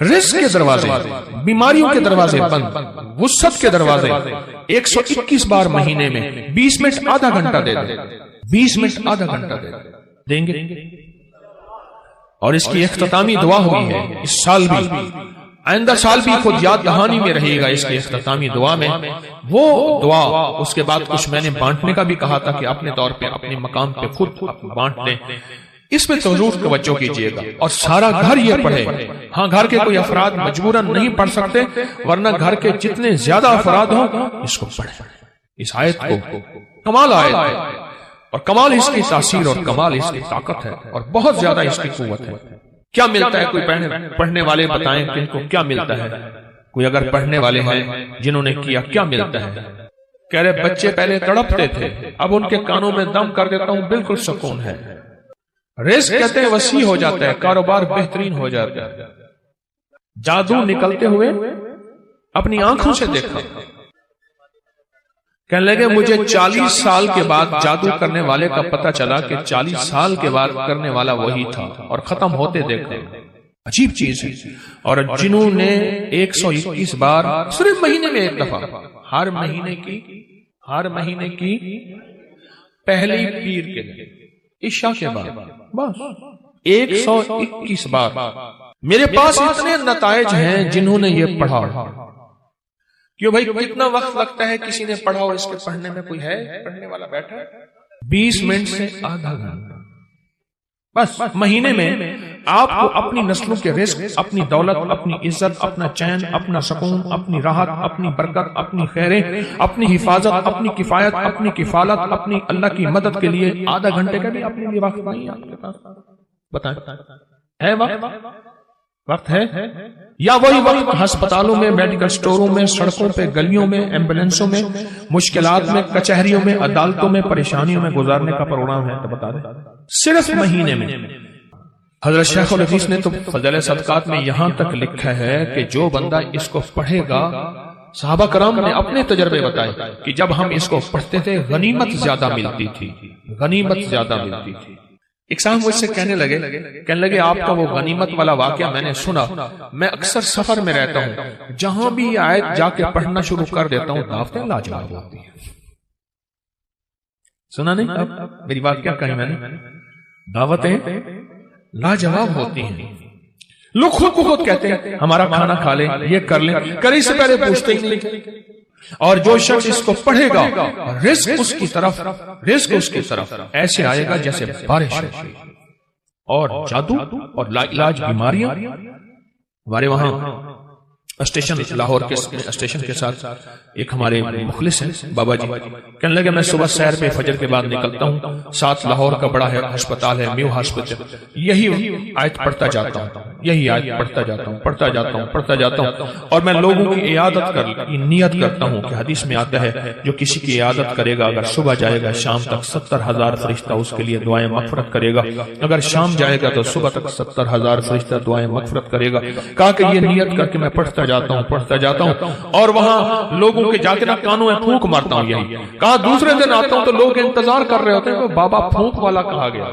رزق کے دروازے، بیماریوں کے دروازے بند، وسعت کے دروازے 121 بار مہینے میں 20 منٹ آدھا گھنٹہ دے دیں، 20 منٹ آدھا گھنٹہ دیں گے۔ اور اس کی اختتامی دعا ہوئی ہے اس سال بھی، آئندہ سال بھی خود یاد دہانی میں رہے گا اس کی اختتامی دعا میں وہ دعا۔ اس کے بعد کچھ میں نے بانٹنے کا بھی کہا تھا کہ اپنے طور پہ اپنے مقام پہ خود بانٹ لیں، اس پہ ضرور توجہ کیجئے گا، اور سارا گھر یہ پڑھے۔ ہاں گھر کے کوئی افراد مجبوراً نہیں پڑھ سکتے، ورنہ گھر کے جتنے زیادہ افراد ہوں اس کو پڑھیں، اس آیت کو۔ کمال آیت ہے، اور کمال اس کی تاثیر، اور کمال اس کی طاقت ہے، اور بہت زیادہ اس کی قوت ہے۔ کیا ملتا ہے؟ کوئی پڑھنے والے بتائیں کہ ان کو کیا ملتا ہے؟ کوئی اگر پڑھنے والے ہیں جنہوں نے کیا ملتا ہے؟ کہہ رہے بچے پہلے تڑپتے تھے، اب ان کے کانوں میں دم کر دیتا ہوں، بالکل سکون ہے۔ رزق کہتے ہیں وسیع ہو جاتا ہے، کاروبار بہترین ہو جاتا ہے۔ جادو نکلتے ہوئے اپنی آنکھوں سے دیکھا، کہنے لگے مجھے 40 سال کے بعد جادو کرنے والے کا پتہ چلا کہ 40 سال کے بعد کرنے والا وہی تھا، اور ختم ہوتے دیکھا۔ عجیب چیز ہے۔ اور جنہوں نے 121 بار صرف مہینے میں ایک دفعہ، ہر مہینے کی پہلی پیر کے دن عشاء کے بعد بس 121 بار، میرے پاس اتنے نتائج ہیں جنہوں نے یہ پڑھا۔ کیوں بھائی کتنا وقت لگتا ہے کسی نے پڑھا ہو؟ اس کے پڑھنے میں کوئی ہے پڑھنے والا بیٹھا؟ 20 منٹ سے آدھا گھنٹہ بس مہینے میں آپ کو اپنی نسلوں کے رزق، اپنی دولت، اپنی عزت، اپنا چین، اپنا سکون، اپنی راحت، اپنی برکت، اپنی خیریں، اپنی حفاظت، اپنی کفایت، اپنی کفالت، اپنی اللہ کی مدد کے لیے آدھا گھنٹے کا بھی اپنے لیے وقت نہیں ہے آپ کے پاس؟ بتائیں ہے وقت ہے؟ یا وہی وقت ہسپتالوں میں، میڈیکل سٹوروں میں، سڑکوں پہ، گلیوں میں، ایمبولینسوں میں، مشکلات میں، کچہریوں میں، عدالتوں میں، پریشانیوں میں گزارنے کا پروگرام ہے؟ تو بتا دیں صرف مہینے میں۔ حضرت شیخ الحدیث نے تو فضائل صدقات میں یہاں تک لکھا ہے کہ جو بندہ اس کو پڑھے گا، صحابہ کرام نے اپنے تجربے بتائے کہ جب ہم اس کو پڑھتے تھے غنیمت زیادہ ملتی تھی، غنیمت زیادہ ملتی تھی۔ ایک صاحب مجھ سے کہنے لگے آپ کا وہ غنیمت والا واقعہ میں نے سنا، میں اکثر سفر میں رہتا ہوں، جہاں بھی یہ آیت جا کے پڑھنا شروع کر دیتا ہوں دعوتیں لاجواب ہوتی ہیں۔ سنا نہیں اب میری بات کیا کہی میں نے؟ دعوتیں لاجواب ہوتی ہیں۔ لوگ خود کو خود کہتے ہیں ہمارا کھانا کھا لیں، یہ کر لیں، کرنے سے پہلے پوچھتے ہی نہیں۔ اور جو شخص اس کو پڑھے گا رزق اس کی طرف ایسے آئے گا جیسے بارش ہوتی، اور جادو اور لا علاج بیماریاں۔ ہمارے وہاں اسٹیشن لاہور کے اسٹیشن کے ساتھ ایک ہمارے مخلص ہیں بابا جی، کہنے لگے میں صبح سیر پہ فجر کے بعد نکلتا ہوں، ساتھ لاہور کا بڑا ہے ہسپتال ہے میو ہاسپٹل، یہی آیت پڑھتا جاتا ہوں، یہی آیت پڑھتا جاتا ہوں، اور میں لوگوں کی عیادت کی نیت کرتا ہوں کہ حدیث میں آتا ہے جو کسی کی عیادت کرے گا اگر صبح جائے گا شام تک 70,000 فرشتہ اس کے لیے دعائیں مغفرت کرے گا، اگر شام جائے گا تو صبح تک 70,000 فرشتہ دعائیں مغفرت کرے گا۔ کہا کہ یہ نیت کر کے میں پڑھتا جاتا ہوں اور وہاں لوگوں کے جا کے کانوں میں پھونک مارتا ہوں۔ یہی کہا دوسرے دن آتا ہوں تو لوگ انتظار کر رہے ہوتے ہیں کہ بابا پھونک والا کہا گیا،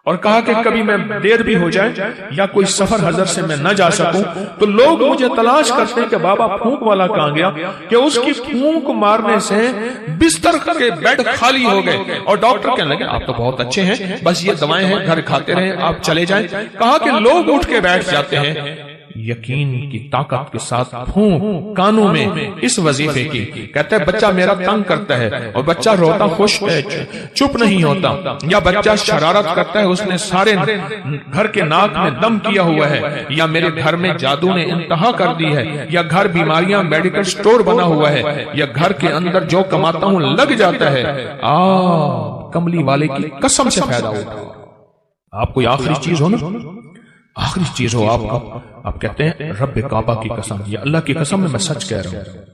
اور کہا کہ کبھی میں دیر بھی ہو جائے یا کوئی سفر حضر سے میں نہ جا سکوں تو لوگ مجھے تلاش کرتے ہیں کہ بابا پھونک والا کہاں گیا، کہ اس کی پھونک مارنے سے بستر کے بیڈ خالی ہو گئے، اور ڈاکٹر کہنے لگے آپ تو بہت اچھے ہیں، بس یہ دوائیں ہیں گھر کھاتے رہیں، آپ چلے جائیں۔ کہا کہ لوگ اٹھ کے بیٹھ جاتے ہیں یقین کی طاقت کے ساتھ پھونک کانوں میں اس وظیفے کی۔ کہتا ہے بچہ میرا تنگ کرتا ہے اور بچہ روتا خوش چپ نہیں ہوتا، یا بچہ شرارت کرتا ہے اس نے سارے گھر کے ناک میں دم کیا ہوا ہے، یا میرے گھر میں جادو نے انتہا کر دی ہے، یا گھر بیماریاں میڈیکل سٹور بنا ہوا ہے، یا گھر کے اندر جو کماتا ہوں لگ جاتا ہے، کملی والے کی قسم سے فائدہ ہوتا۔ آپ کوئی آخری چیز ہو نا، آخری چیز ہو آپ کا، آپ کہتے ہیں رب کعبہ کی قسم، یہ اللہ کی قسم میں سچ کہہ رہا ہوں۔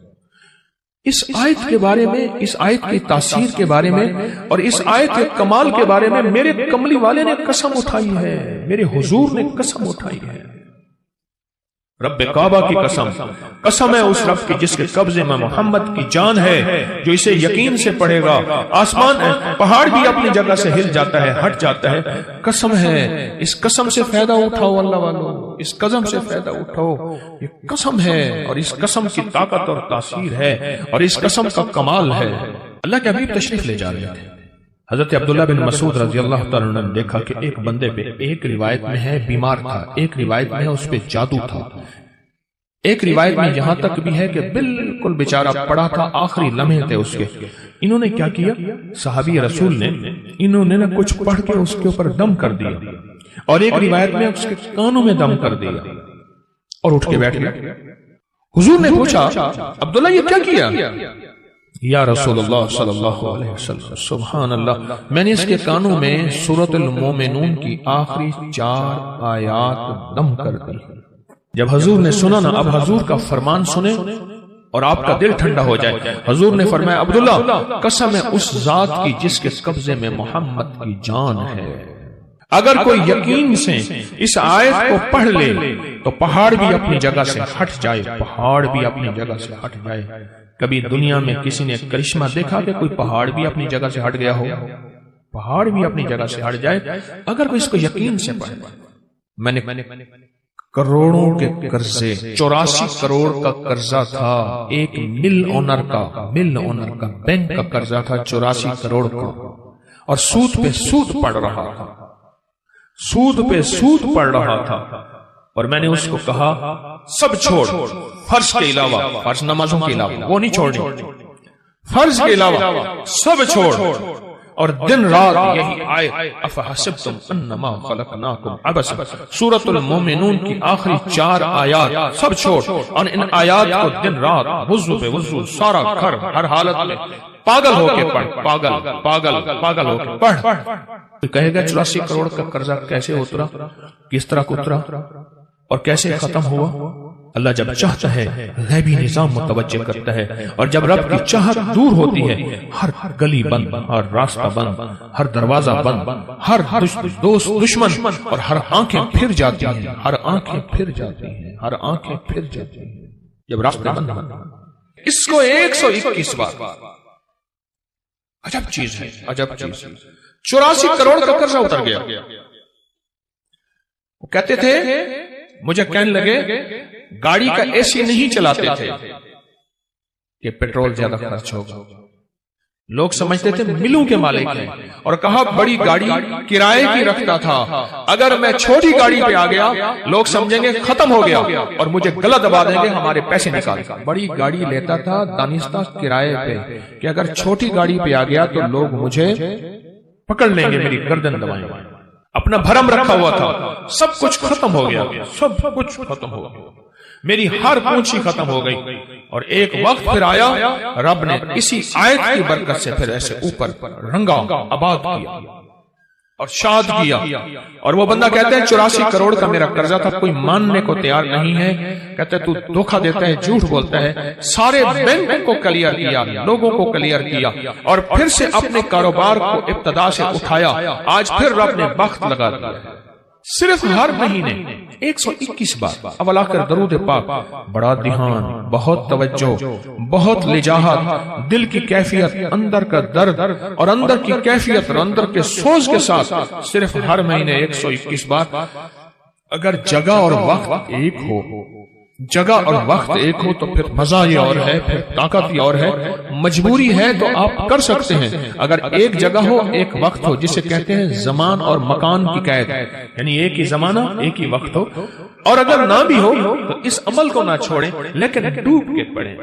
اس آیت کے بارے میں، اس آیت کی تاثیر کے بارے میں اور اس آیت کے کمال کے بارے میں میرے کملی والے نے قسم اٹھائی ہے، میرے حضور نے قسم اٹھائی ہے۔ رب کعبہ کی قسم، قسم ہے اس رب کی جس کے قبضے میں محمد کی جان ہے، جو اسے یقین سے پڑھے گا آسمان پہاڑ بھی اپنی جگہ سے ہل جاتا ہے، ہٹ جاتا ہے۔ قسم ہے، اس قسم سے فائدہ اٹھاؤ اللہ والو، اس قسم سے فائدہ اٹھاؤ، یہ قسم ہے اور اس قسم کی طاقت اور تاثیر ہے اور اس قسم کا کمال ہے۔ اللہ کے حبیب تشریف لے جا رہے تھے، حضرت عبداللہ بن مسعود رضی اللہ تعالیٰ عنہ نے دیکھا کہ ایک بندے پہ، ایک روایت میں ہے بیمار تھا، ایک روایت میں ہے اس پہ جادو تھا، ایک روایت میں یہاں تک بھی ہے کہ بالکل بیچارہ پڑا تھا، آخری لمحے تھے اس کے۔ انہوں نے کیا کیا؟ صحابی رسول نے انہوں نے کچھ پڑھ کے اس کے اوپر دم کر دیا، اور ایک روایت میں اس کے کانوں میں دم کر دیا اور اٹھ کے بیٹھ گیا۔ حضور نے پوچھا عبداللہ یہ کیا کیا؟ یا رسول اللہ صلی اللہ علیہ وسلم، سبحان اللہ، میں نے اس کے کانوں میں سورۃ المومنون کی آخری 4 آیات دم کر دی۔ جب حضور نے سنا نا، اب حضور کا فرمان سنیں اور آپ کا دل ٹھنڈا ہو جائے۔ حضور نے فرمایا عبداللہ قسم ہے اس ذات کی جس کے قبضے میں محمد کی جان ہے، اگر کوئی یقین سے اس آیت کو پڑھ لے تو پہاڑ بھی اپنی جگہ سے ہٹ جائے، پہاڑ بھی اپنی جگہ سے ہٹ جائے۔ کبھی دنیا میں کسی نے کرشمہ دیکھا کہ کوئی پہاڑ بھی اپنی جگہ سے ہٹ گیا ہو؟ پہاڑ بھی اپنی جگہ سے ہٹ جائے اگر کوئی اس کو یقین سے پڑھے۔ میں نے کروڑوں کے قرضے، 84 کروڑ کا قرضہ تھا، ایک مل اونر کا بینک کا قرضہ تھا 84 کروڑ کا، اور سود پہ سود پڑ رہا تھا، سود پہ سود پڑ رہا تھا، اور میں نے اس کو کہا سب چھوڑ، فرض کے علاوہ، فرض نمازوں کے علاوہ وہ نہیں چھوڑنی، فرض کے علاوہ سب چھوڑ، اور دن رات یہی آیت افحسبتم انما خلقناکم عبثا، سورۃ المومنون کی آخری 4 آیات سب چھوڑ، اور ان آیات کو دن رات وضو پہ وضو، سارا گھر ہر حالت میں پاگل ہو کے پڑھ، پاگل ہو کے پڑھ۔ تو کہے گا 84 کروڑ کا قرضہ کیسے اترا، کس طرح اترا اور کیسے ختم ہوا؟ اللہ جب چاہتا ہے غیبی نظام متوجہ کرتا ہے، اور جب رب کی چاہت دور ہوتی ہے ہر گلی بند، ہر راستہ بند، ہر دروازہ بند، ہر دوست دشمن، اور ہر آنکھیں پھر جاتی ہیں، ہر آنکھیں پھر جاتی ہیں، ہر آنکھیں پھر جاتی ہیں جب راستے بند ہیں۔ اس کو 121 بار، عجب چیز ہے، عجب چیز ہے۔ 84 کروڑ کا قرضہ اتر گیا۔ وہ کہتے تھے، مجھے کہنے لگے گاڑی کا اے سی نہیں چلاتے تھے کہ پیٹرول زیادہ خرچ ہوگا، لوگ سمجھتے تھے ملوں کے مالک ہیں، اور کہا بڑی گاڑی کرائے کی رکھتا تھا، اگر میں چھوٹی گاڑی پہ آ گیا لوگ سمجھیں گے ختم ہو گیا اور مجھے گلا دبا دیں گے، ہمارے پیسے نکال۔ بڑی گاڑی لیتا تھا دانستہ کرائے پہ کہ اگر چھوٹی گاڑی پہ آ گیا تو لوگ مجھے پکڑ لیں گے، میری گردن دبائیں گے۔ اپنا بھرم رکھا ہوا تھا، سب کچھ ختم ہو گیا، سب کچھ ختم ہو گیا، میری ہر پونچھی ختم ہو گئی۔ اور ایک وقت پھر آیا، رب نے اسی آیت کی برکت سے پھر ایسے اوپر رنگا آباد کیا اور شاد کیا۔ اور وہ بندہ کہتا ہے 84 کروڑ کا میرا قرضہ تھا، کوئی ماننے کو تیار نہیں ہے، کہتا ہے تو دھوکہ دیتا ہے، جھوٹ بولتا ہے۔ سارے بینک کو کلیئر کیا، لوگوں کو کلیئر کیا، اور پھر سے اپنے کاروبار کو ابتدا سے اٹھایا۔ آج پھر رب نے وقت لگا دیا، صرف ہر مہینے 121 بار اولا کر درود پاک، بڑا دھیان، بہت توجہ، بہت لجاہت، دل کی کیفیت، اندر کا درد اور اندر کی کیفیت اور اندر کے سوز کے ساتھ صرف ہر مہینے 121 بار۔ اگر جگہ اور وقت ایک ہو، جگہ اور وقت ایک ہو تو پھر مزہ یہ اور ہے، پھر طاقت یہ اور ہے۔ مجبوری ہے تو آپ کر سکتے ہیں، اگر ایک جگہ ہو ایک وقت ہو، جسے کہتے ہیں زمان اور مکان کی قید، یعنی ایک ہی زمانہ ایک ہی وقت ہو، اور اگر نہ بھی ہو تو اس عمل کو نہ چھوڑیں لیکن ڈوب کے پڑھیں۔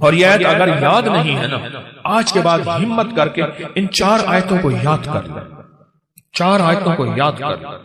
اور یہ آیت اگر یاد نہیں ہے نا، آج کے بعد ہمت کر کے ان 4 آیتوں کو یاد کر لیں، 4 آیتوں کو یاد کر لیں۔